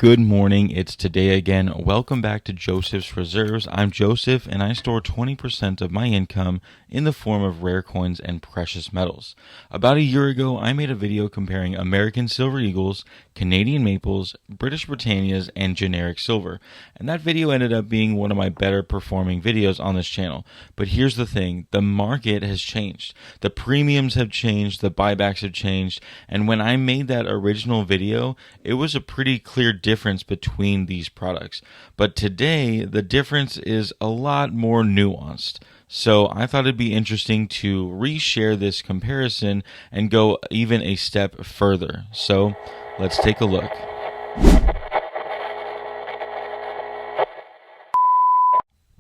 Good morning, it's today again. Welcome back to Joseph's Reserves. I'm Joseph and I store 20% of my income in the form of rare coins and precious metals. About a year ago, I made a video comparing American Silver Eagles, Canadian Maples, British Britannias, and generic silver. And that video ended up being one of my better performing videos on this channel. But here's the thing, the market has changed. The premiums have changed, the buybacks have changed, and when I made that original video, it was a pretty clear difference between these products. But today, the difference is a lot more nuanced. So I thought it'd be interesting to reshare this comparison and go even a step further. So let's take a look.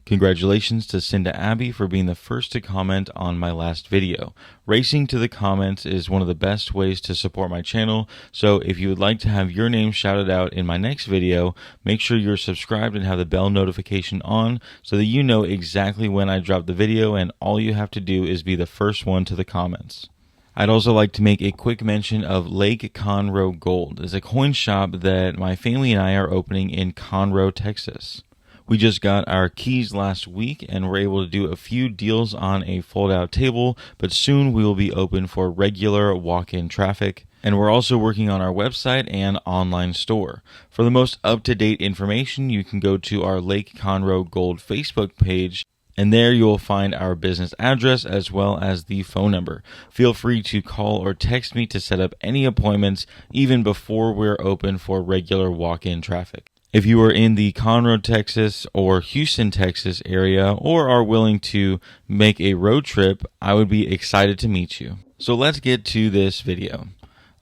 Congratulations to Cinda Abbey for being the first to comment on my last video. Racing to the comments is one of the best ways to support my channel, so if you would like to have your name shouted out in my next video, make sure you're subscribed and have the bell notification on so that you know exactly when I drop the video, and all you have to do is be the first one to the comments. I'd also like to make a quick mention of Lake Conroe Gold. It's a coin shop that my family and I are opening in Conroe, Texas. We just got our keys last week and were able to do a few deals on a fold-out table, but soon we will be open for regular walk-in traffic. And we're also working on our website and online store. For the most up-to-date information, you can go to our Lake Conroe Gold Facebook page, and there you will find our business address as well as the phone number. Feel free to call or text me to set up any appointments even before we're open for regular walk-in traffic. If you are in the Conroe, Texas or Houston, Texas area or are willing to make a road trip, I would be excited to meet you. So let's get to this video.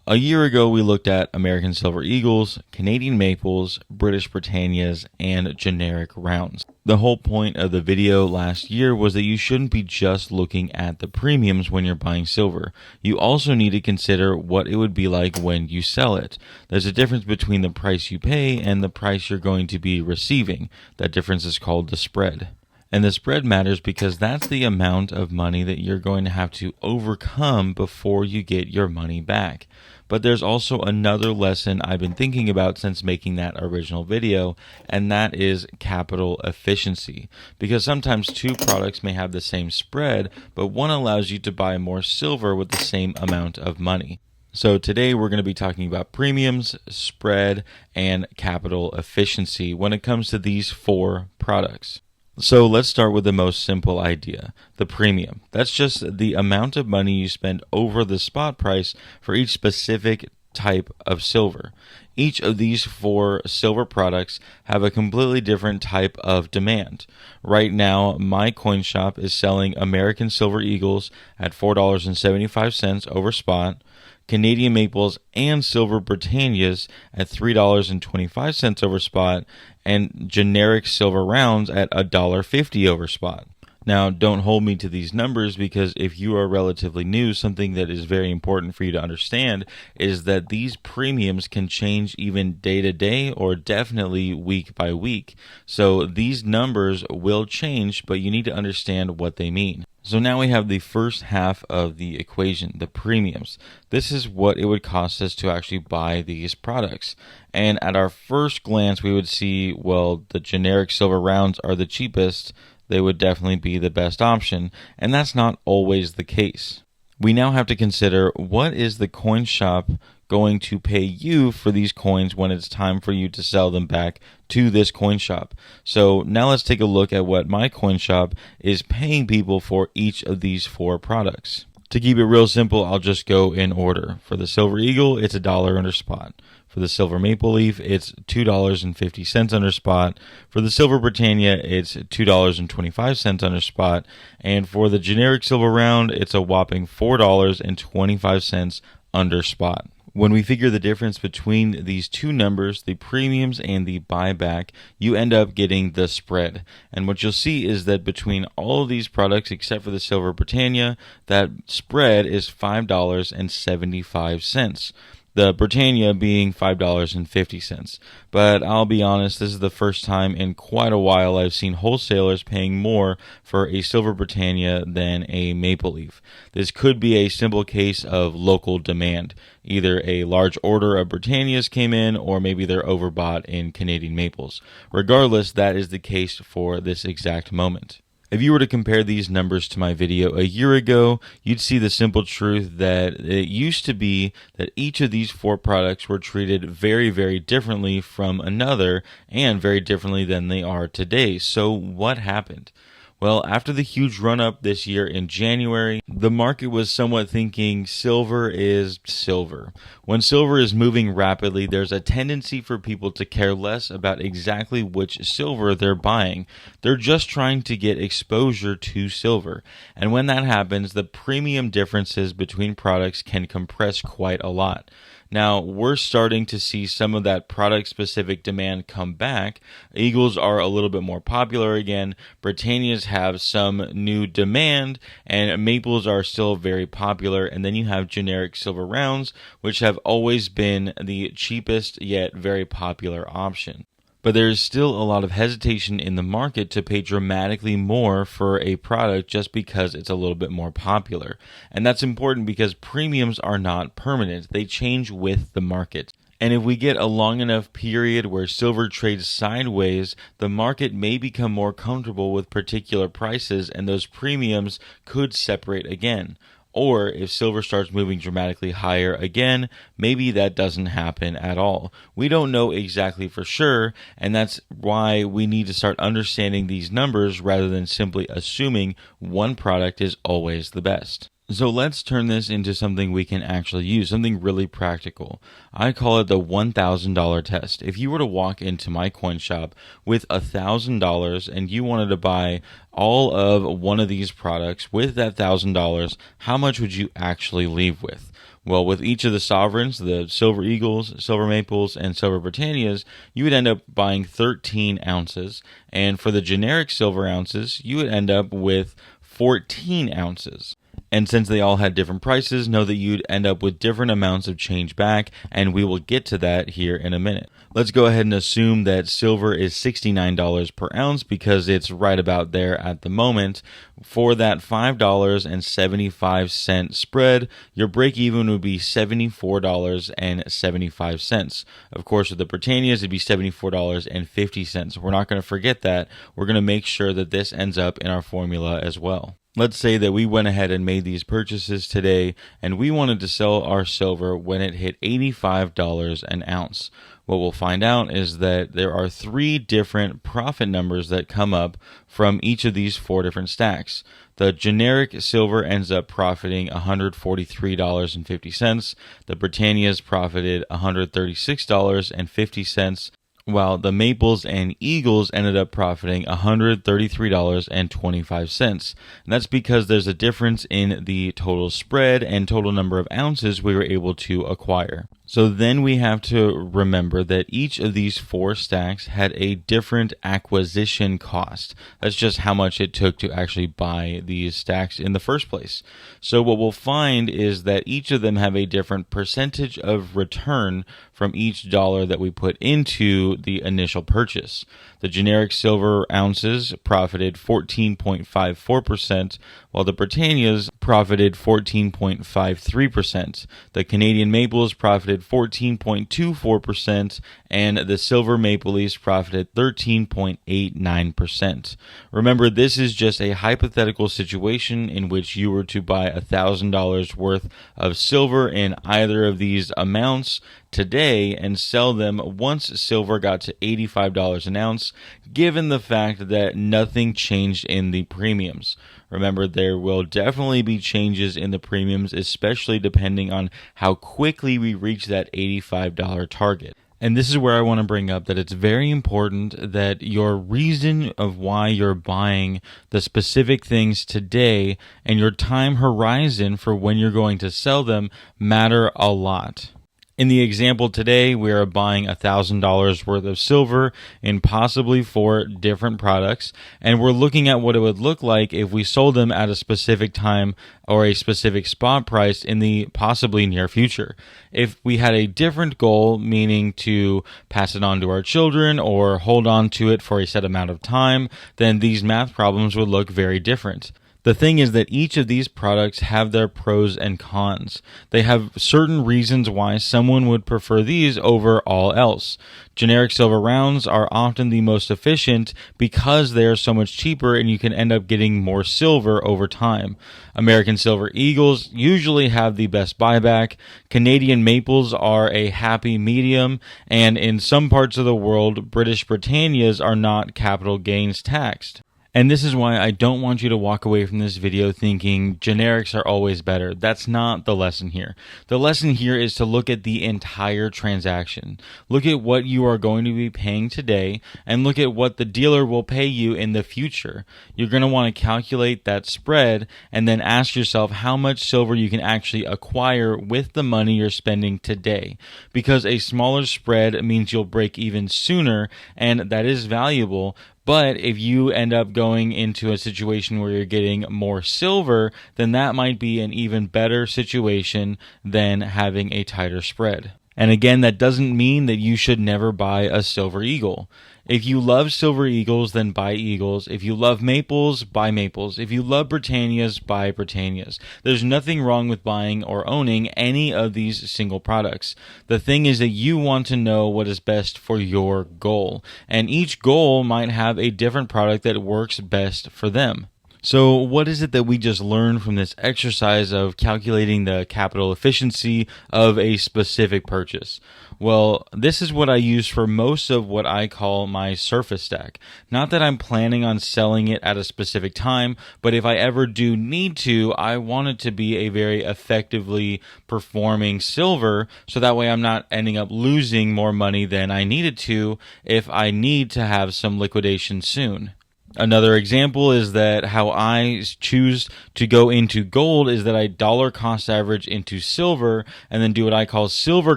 A year ago, we looked at American Silver Eagles, Canadian Maples, British Britannias, and generic rounds. The whole point of the video last year was that you shouldn't be just looking at the premiums when you're buying silver. You also need to consider what it would be like when you sell it. There's a difference between the price you pay and the price you're going to be receiving. That difference is called the spread. And the spread matters because that's the amount of money that you're going to have to overcome before you get your money back. But there's also another lesson I've been thinking about since making that original video, and that is capital efficiency. Because sometimes two products may have the same spread, but one allows you to buy more silver with the same amount of money. So today we're going to be talking about premiums, spread, and capital efficiency when it comes to these four products. So let's start with the most simple idea, the premium. That's just the amount of money you spend over the spot price for each specific type of silver. Each of these four silver products have a completely different type of demand. Right now, my coin shop is selling American Silver Eagles at $4.75 over spot, Canadian Maples and Silver Britannias at $3.25 over spot, and generic silver rounds at $1.50 over spot. Now, don't hold me to these numbers because if you are relatively new, something that is very important for you to understand is that these premiums can change even day to day or definitely week by week. So these numbers will change, but you need to understand what they mean. So now we have the first half of the equation, the premiums. This is what it would cost us to actually buy these products. And at our first glance, we would see, well, the generic silver rounds are the cheapest. They would definitely be the best option. And that's not always the case. We now have to consider what is the coin shop going to pay you for these coins when it's time for you to sell them back to this coin shop. So now let's take a look at what my coin shop is paying people for each of these four products. To keep it real simple, I'll just go in order. For the Silver Eagle, it's $1 under spot. For the Silver Maple Leaf, it's $2.50 under spot. For the Silver Britannia, it's $2.25 under spot. And for the generic silver round, it's a whopping $4.25 under spot. When we figure the difference between these two numbers, the premiums and the buyback, you end up getting the spread. And what you'll see is that between all of these products, except for the Silver Britannia, that spread is $5.75. the Britannia being $5.50. But I'll be honest, this is the first time in quite a while I've seen wholesalers paying more for a Silver Britannia than a Maple Leaf. This could be a simple case of local demand. Either a large order of Britannias came in, or maybe they're overbought in Canadian maples. Regardless, that is the case for this exact moment. If you were to compare these numbers to my video a year ago, you'd see the simple truth that it used to be that each of these 4 products were treated very, very differently from another, and very differently than they are today. So what happened? Well, after the huge run-up this year in January, the market was somewhat thinking silver is silver. When silver is moving rapidly, there's a tendency for people to care less about exactly which silver they're buying. They're just trying to get exposure to silver. And when that happens, the premium differences between products can compress quite a lot. Now, we're starting to see some of that product-specific demand come back. Eagles are a little bit more popular again. Britannias have some new demand, and maples are still very popular. And then you have generic silver rounds, which have always been the cheapest yet very popular option. But there is still a lot of hesitation in the market to pay dramatically more for a product just because it's a little bit more popular. And that's important because premiums are not permanent. They change with the market. And if we get a long enough period where silver trades sideways, the market may become more comfortable with particular prices, and those premiums could separate again. Or if silver starts moving dramatically higher again, maybe that doesn't happen at all. We don't know exactly for sure, and that's why we need to start understanding these numbers rather than simply assuming one product is always the best. So let's turn this into something we can actually use, something really practical. I call it the $1,000 test. If you were to walk into my coin shop with $1,000 and you wanted to buy all of one of these products with that $1,000, how much would you actually leave with? Well, with each of the sovereigns, the Silver Eagles, Silver Maples, and Silver Britannias, you would end up buying 13 ounces. And for the generic silver ounces, you would end up with 14 ounces. And since they all had different prices, know that you'd end up with different amounts of change back, and we will get to that here in a minute. Let's go ahead and assume that silver is $69 per ounce because it's right about there at the moment. For that $5.75 spread, your break even would be $74.75. Of course, with the Britannias, it'd be $74.50. We're not going to forget that. We're going to make sure that this ends up in our formula as well. Let's say that we went ahead and made these purchases today and we wanted to sell our silver when it hit $85 an ounce. What we'll find out is that there are 3 different profit numbers that come up from each of these 4 different stacks. The generic silver ends up profiting $143.50. The Britannias profited $136.50. While the Maples and Eagles ended up profiting $133.25. And that's because there's a difference in the total spread and total number of ounces we were able to acquire. So then we have to remember that each of these 4 stacks had a different acquisition cost. That's just how much it took to actually buy these stacks in the first place. So what we'll find is that each of them have a different percentage of return from each dollar that we put into the initial purchase. The generic silver ounces profited 14.54%, while the Britannias profited 14.53%. The Canadian Maples profited 14.24%, and the Silver Maple Leafs profited 13.89%. Remember, this is just a hypothetical situation in which you were to buy $1,000 worth of silver in either of these amounts today and sell them once silver got to $85 an ounce, given the fact that nothing changed in the premiums. Remember, there will definitely be changes in the premiums, especially depending on how quickly we reach that $85 target. And this is where I want to bring up that it's very important that your reason of why you're buying the specific things today and your time horizon for when you're going to sell them matter a lot. In the example today, we are buying $1,000 worth of silver in possibly 4 different products, and we're looking at what it would look like if we sold them at a specific time or a specific spot price in the possibly near future. If we had a different goal, meaning to pass it on to our children or hold on to it for a set amount of time, then these math problems would look very different. The thing is that each of these products have their pros and cons. They have certain reasons why someone would prefer these over all else. Generic silver rounds are often the most efficient because they are so much cheaper and you can end up getting more silver over time. American Silver Eagles usually have the best buyback. Canadian Maples are a happy medium, and in some parts of the world, British Britannias are not capital gains taxed. And this is why I don't want you to walk away from this video thinking generics are always better. That's not the lesson here. The lesson here is to look at the entire transaction. Look at what you are going to be paying today and look at what the dealer will pay you in the future. You're going to want to calculate that spread and then ask yourself how much silver you can actually acquire with the money you're spending today. Because a smaller spread means you'll break even sooner, and that is valuable. But if you end up going into a situation where you're getting more silver, then that might be an even better situation than having a tighter spread. And again, that doesn't mean that you should never buy a Silver Eagle. If you love Silver Eagles, then buy Eagles. If you love Maples, buy Maples. If you love Britannias, buy Britannias. There's nothing wrong with buying or owning any of these single products. The thing is that you want to know what is best for your goal. And each goal might have a different product that works best for them. So what is it that we just learned from this exercise of calculating the capital efficiency of a specific purchase? Well, this is what I use for most of what I call my surface stack. Not that I'm planning on selling it at a specific time, but if I ever do need to, I want it to be a very effectively performing silver, so that way I'm not ending up losing more money than I needed to if I need to have some liquidation soon. Another example is that how I choose to go into gold is that I dollar cost average into silver and then do what I call silver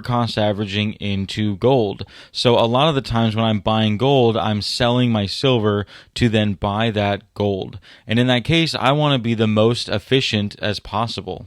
cost averaging into gold. So a lot of the times when I'm buying gold, I'm selling my silver to then buy that gold. And in that case, I want to be the most efficient as possible.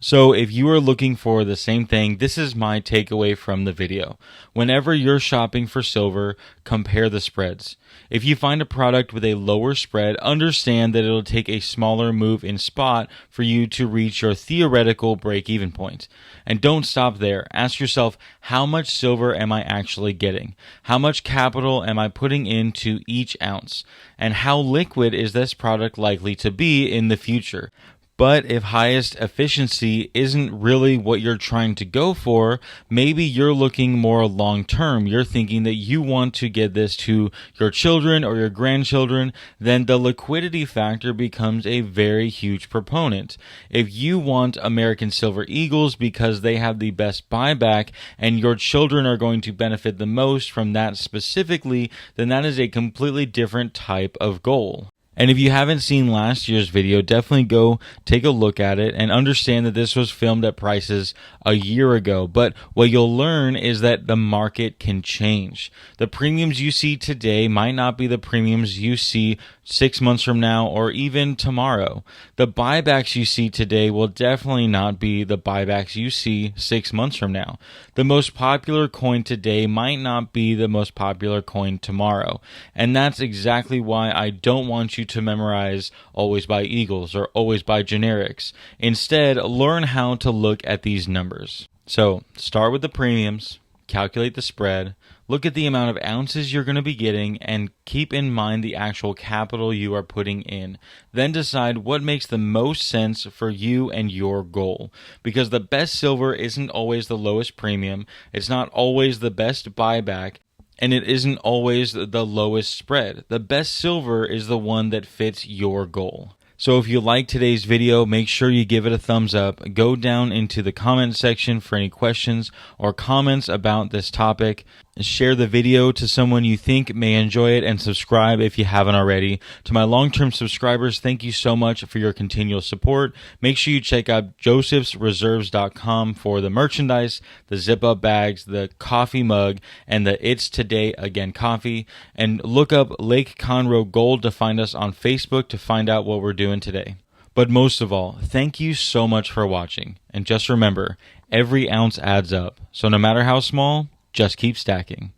So if you are looking for the same thing, this is my takeaway from the video. Whenever you're shopping for silver, compare the spreads. If you find a product with a lower spread, understand that it'll take a smaller move in spot for you to reach your theoretical break-even point. And don't stop there. Ask yourself, how much silver am I actually getting? How much capital am I putting into each ounce? And how liquid is this product likely to be in the future? But if highest efficiency isn't really what you're trying to go for, maybe you're looking more long term. You're thinking that you want to get this to your children or your grandchildren, then the liquidity factor becomes a very huge proponent. If you want American Silver Eagles because they have the best buyback and your children are going to benefit the most from that specifically, then that is a completely different type of goal. And if you haven't seen last year's video, definitely go take a look at it and understand that this was filmed at prices a year ago. But what you'll learn is that the market can change. The premiums you see today might not be the premiums you see 6 months from now or even tomorrow. The buybacks you see today will definitely not be the buybacks you see 6 months from now. The most popular coin today might not be the most popular coin tomorrow. And that's exactly why I don't want you to memorize always buy Eagles or always buy generics. Instead, learn how to look at these numbers. So start with the premiums, calculate the spread, look at the amount of ounces you're going to be getting, and keep in mind the actual capital you are putting in. Then decide what makes the most sense for you and your goal. Because the best silver isn't always the lowest premium, it's not always the best buyback, and it isn't always the lowest spread. The best silver is the one that fits your goal. So if you like today's video, make sure you give it a thumbs up. Go down into the comment section for any questions or comments about this topic. Share the video to someone you think may enjoy it, and subscribe if you haven't already. To my long-term subscribers, thank you so much for your continual support. Make sure you check out josephsreserves.com for the merchandise, the zip-up bags, the coffee mug, and the It's Today Again coffee. And look up Lake Conroe Gold to find us on Facebook to find out what we're doing today. But most of all, thank you so much for watching. And just remember, every ounce adds up. So no matter how small, just keep stacking.